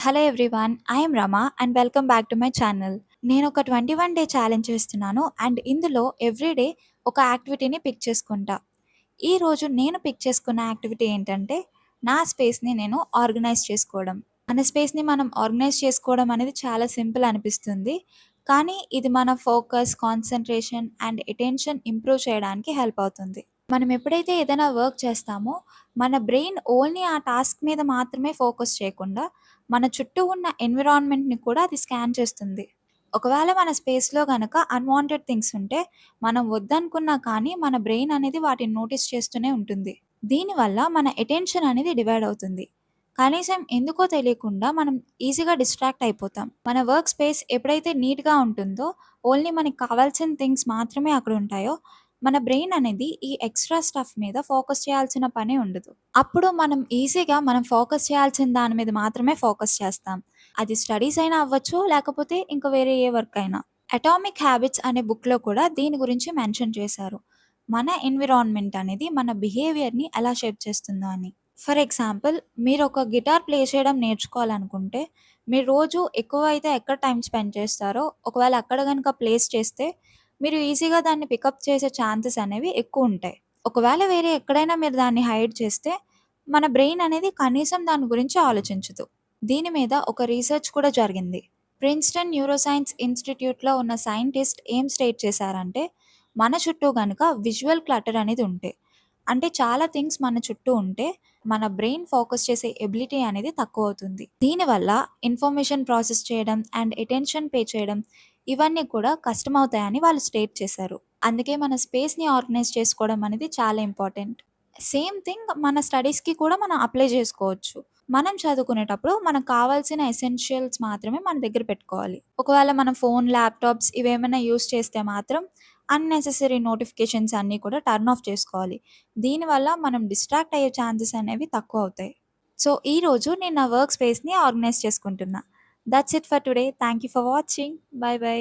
Hello everyone. I am Rama and welcome back to my channel. నేను ఒక 21 day challenge చేస్తున్నాను and ఇందులో everyday ఒక యాక్టివిటీని పిక్ చేసుకుంటా. ఈరోజు నేను పిక్ చేసుకున్న యాక్టివిటీ ఏంటంటే నా స్పేస్‌ని నేను ఆర్గనైజ్ చేసుకోవడం. మన స్పేస్‌ని మనం ఆర్గనైజ్ చేసుకోవడం అనేది చాలా సింపుల్ అనిపిస్తుంది. కానీ ఇది మన focus, concentration and attention improve చేయడానికి హెల్ప్ అవుతుంది. మనం ఎప్పుడైతే ఏదైనా వర్క్ చేస్తామో మన బ్రెయిన్ ఓన్లీ ఆ టాస్క్ మీద మాత్రమే ఫోకస్ చేయకుండా మన చుట్టూ ఉన్న ఎన్విరాన్మెంట్‌ని కూడా అది స్కాన్ చేస్తుంది. ఒకవేళ మన స్పేస్‌లో గనక అన్‌వాంటెడ్ థింగ్స్ ఉంటే, మనం వద్దనుకున్నా కానీ మన బ్రెయిన్ అనేది వాటిని నోటీస్ చేస్తూనే ఉంటుంది. దీనివల్ల మన అటెన్షన్ అనేది డివైడ్ అవుతుంది. కనీసం ఎందుకో తెలియకుండా మనం ఈజీగా డిస్ట్రాక్ట్ అయిపోతాం. మన వర్క్ స్పేస్ ఎప్పుడైతే నీట్‌గా ఉంటుందో, ఓన్లీ మనకు కావాల్సిన థింగ్స్ మాత్రమే అక్కడ ఉంటాయో, మన బ్రెయిన్ అనేది ఈ ఎక్స్‌ట్రా స్టఫ్ మీద ఫోకస్ చేయాల్సిన పనే ఉండదు. అప్పుడు మనం ఈజీగా మనం ఫోకస్ చేయాల్సిన దాని మీద మాత్రమే ఫోకస్ చేస్తాం. అది స్టడీస్ అయినా అవ్వచ్చు, లేకపోతే ఇంక వేరే ఏ వర్క్ అయినా. 'అటామిక్ హ్యాబిట్స్' అనే బుక్‌లో కూడా దీని గురించి మెన్షన్ చేశారు. మన ఎన్విరాన్మెంట్ అనేది మన బిహేవియర్‌ని ఎలా షేప్ చేస్తుందో అని. ఫర్ ఎగ్జాంపుల్, మీరొక గిటార్ ప్లే చేయడం నేర్చుకోవాలనుకుంటే, మీరు రోజు ఎక్కువైతే ఎక్కడ టైమ్ స్పెండ్ చేస్తారో, ఒకవేళ అక్కడ గనుక ప్లేస్ చేస్తే, మీరు ఈజీగా దాన్ని పికప్ చేసే ఛాన్సెస్ అనేవి ఎక్కువుంటాయి. ఒకవేళ వేరే ఎక్కడైనా మీరు దాన్ని హైడ్ చేస్తే, మన బ్రెయిన్ అనేది కనీసం దాని గురించి ఆలోచించదు. దీని మీద ఒక రీసెర్చ్ కూడా జరిగింది. ప్రిన్స్టన్ న్యూరోసైన్స్ ఇన్‌స్టిట్యూట్‌లో ఉన్న సైంటిస్ట్ ఏం స్టేట్ చేశారంటే, మన చుట్టూ గనుక విజువల్ క్లటర్ అనేది ఉంటే, అంటే చాలా థింగ్స్ మన చుట్టూ ఉంటే, మన బ్రెయిన్ ఫోకస్ చేసే ఎబిలిటీ అనేది తక్కువవుతుంది. దీనివల్ల ఇన్ఫర్మేషన్ ప్రాసెస్ చేయడం అండ్ అటెన్షన్ పే చేయడం ఇవన్నీ కూడా కష్టమవుతాయని వాళ్ళు స్టేట్ చేశారు. అందుకే మన స్పేస్‌ని ఆర్గనైజ్ చేసుకోవడం అనేది చాలా ఇంపార్టెంట్. సేమ్ థింగ్ మన స్టడీస్‌కి కూడా మనం అప్లై చేసుకోవచ్చు. మనం చదువుకునేటప్పుడు మనకు కావాల్సిన ఎసెన్షియల్స్ మాత్రమే మన దగ్గర పెట్టుకోవాలి. ఒకవేళ మనం ఫోన్, ల్యాప్‌టాప్స్ ఇవేమైనా యూజ్ చేస్తే మాత్రం అన్నెసెసరీ నోటిఫికేషన్స్ అన్నీ కూడా టర్న్ ఆఫ్ చేసుకోవాలి. దీనివల్ల మనం డిస్ట్రాక్ట్ అయ్యే ఛాన్సెస్ అనేవి తక్కువవుతాయి. సో, ఈరోజు నేను నా వర్క్ స్పేస్‌ని ఆర్గనైజ్ చేసుకుంటున్నా. That's it for today. Thank you for watching. By by.